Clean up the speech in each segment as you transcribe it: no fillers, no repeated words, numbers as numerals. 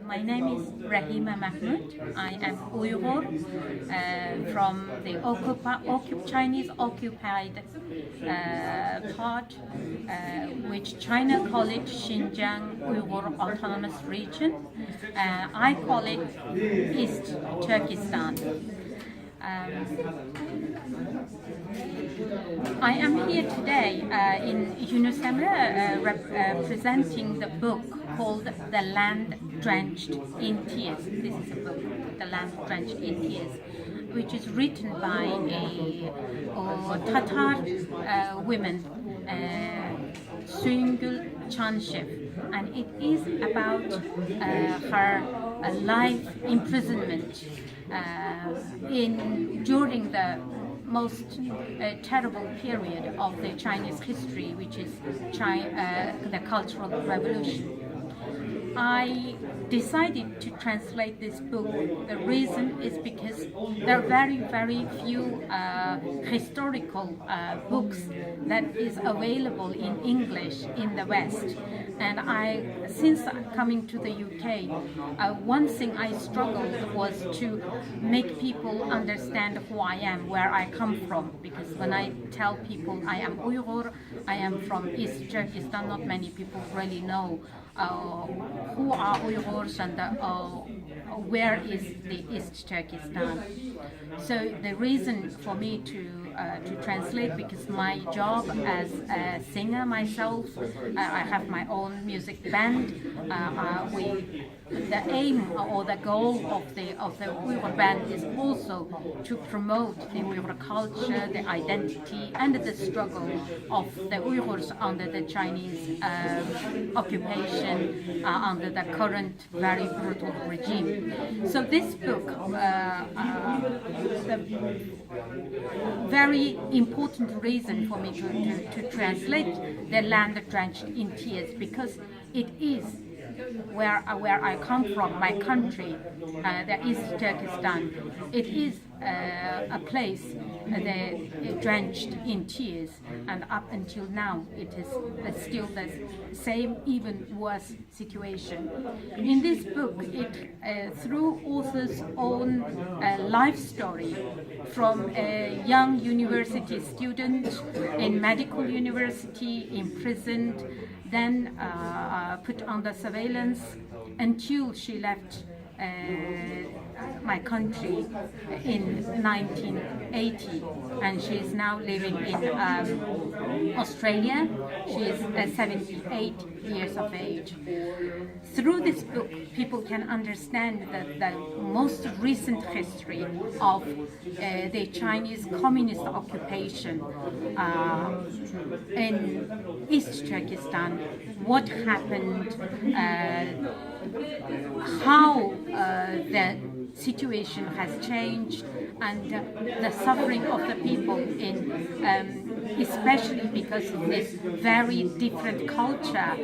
My name is Rahima Mahmut. I am Uyghur from the Chinese occupied part, which China call it Xinjiang Uyghur Autonomous Region. I call it East Turkestan. I am here today in Yunus Emre presenting the book called The Land Drenched in Tears. This is a book, The Land Drenched in Tears, which is written by a Tatar woman, Süngül Çanshev, and it is about her life imprisonment during the most terrible period of the Chinese history, which is the Cultural Revolution. I decided to translate this book. The reason is because there are very, very few historical books that is available in English in the West. And since coming to the UK, one thing I struggled was to make people understand who I am, where I come from. Because when I tell people I am Uyghur, I am from East Turkestan, not many people really know who are Uyghurs and where is the East Turkestan. So the reason for me to translate, because my job as a singer myself, I have my own music band. The aim or the goal of the Uyghur band is also to promote the Uyghur culture, the identity, and the struggle of the Uyghurs under the Chinese occupation, under the current very brutal regime. So this book, the very important reason for me to translate The Land Drenched in Tears, because it is where I come from, my country, the East Turkestan. It is a place drenched in tears, and up until now it is still the same, even worse situation. In this book, through author's own life story, from a young university student in medical university, imprisoned, then put under surveillance until she left my country in 1980, and she is now living in Australia. She is 78 years of age. Through this book, people can understand the most recent history of the Chinese communist occupation in East Turkestan, what happened, how the situation has changed, and the suffering of the people especially because of this very different culture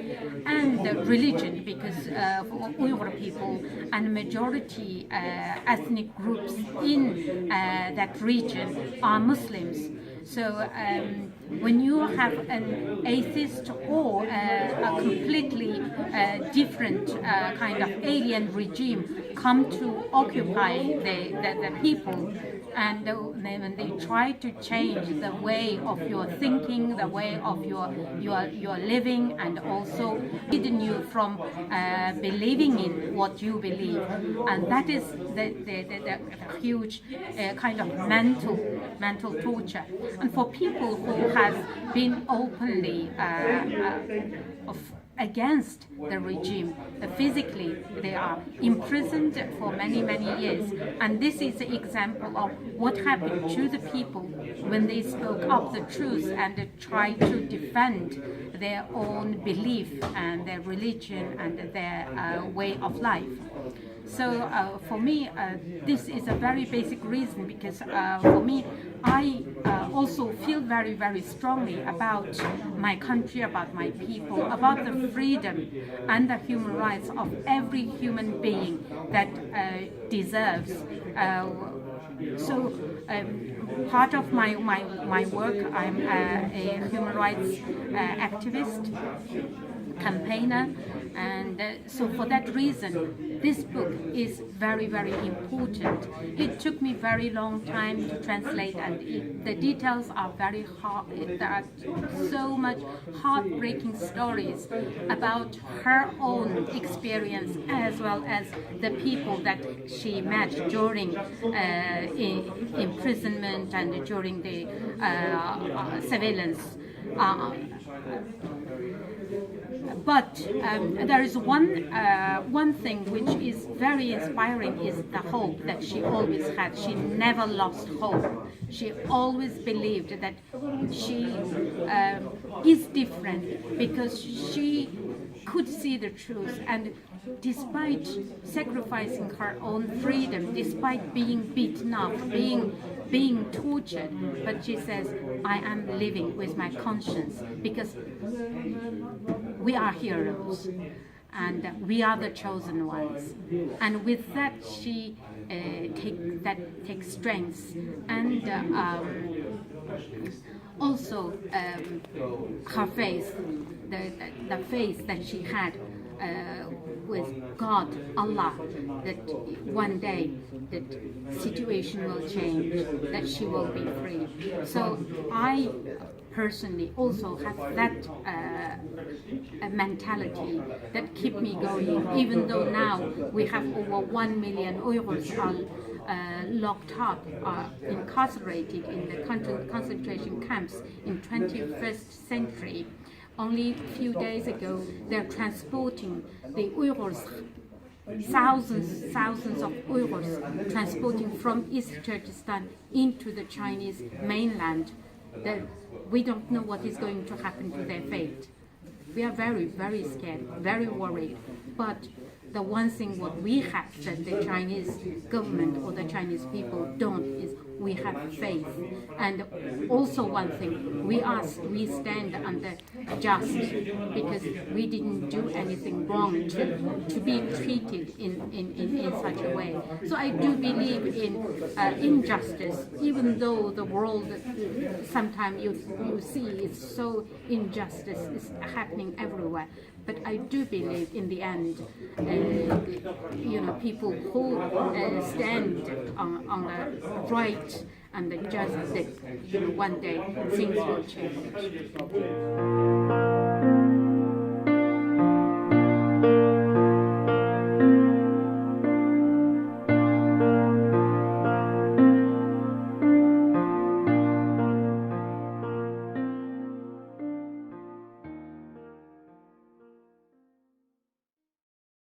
and religion, because Uyghur people and majority ethnic groups in that region are Muslims. So when you have an atheist or a completely different kind of alien regime come to occupy the people, and when they try to change the way of your thinking, the way of your living, and also hidden you from believing in what you believe, and that is the huge kind of mental torture. And for people who have been openly against the regime, physically they are imprisoned for many years, and this is an example of what happened to the people when they spoke up the truth and tried to defend their own belief and their religion and their way of life. So for me, this is a very basic reason, because for me, I also feel very strongly about my country, about my people, about the freedom and the human rights of every human being that deserves. So part of my work, I'm a human rights activist. campaigner, and so for that reason this book is very, very important. It took me very long time to translate, and the details are very hard. There are so much heartbreaking stories about her own experience as well as the people that she met during imprisonment and during the surveillance. But there is one thing which is very inspiring, is the hope that she always had. She never lost hope. She always believed that she is different because she could see the truth, and despite sacrificing her own freedom, despite being beaten up, being tortured, but she says, I am living with my conscience because we are heroes and we are the chosen ones. And with that she takes strength, and also her faith, the faith that she had with God, Allah, that one day that situation will change, that she will be free. So I personally also have that mentality that keep me going, even though now we have over 1 million Uyghurs locked up, incarcerated in the concentration camps in 21st century. Only a few days ago, they're transporting the Uyghurs, thousands of Uyghurs, transporting from East Turkestan into the Chinese mainland. We don't know what is going to happen to their fate. We are very, very scared, very worried. But the one thing what we have that the Chinese government or the Chinese people don't is we have faith. And also one thing, we stand under just because we didn't do anything wrong to be treated in such a way. So I do believe in injustice, even though the world sometimes you see it's so injustice is happening everywhere. But I do believe in the end, people who stand on the right and the justice, one day things will change.